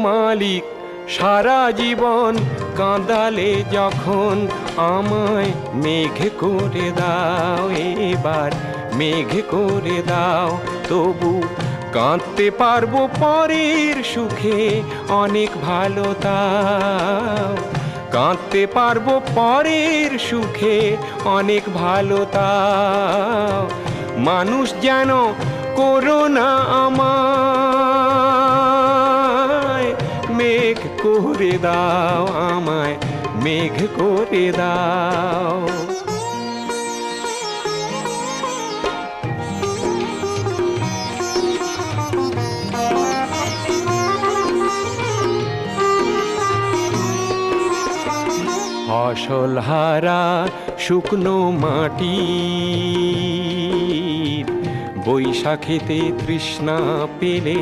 মালিক সারা জীবন কাঁদালে যখন আমায় মেঘ করে দাও, এবার মেঘ করে দাও। তবু কাঁদতে পারবো পরের সুখে অনেক ভালো তাও, কাঁদতে পারবো পরের সুখে অনেক ভালো তাও। মানুষ যেন করো না আমায়, মেঘ করে দাও আমায়, মেঘ করে দাও। ফসল হারা শুকনো মাটি, বৈশাখেতে তৃষ্ণা পেলে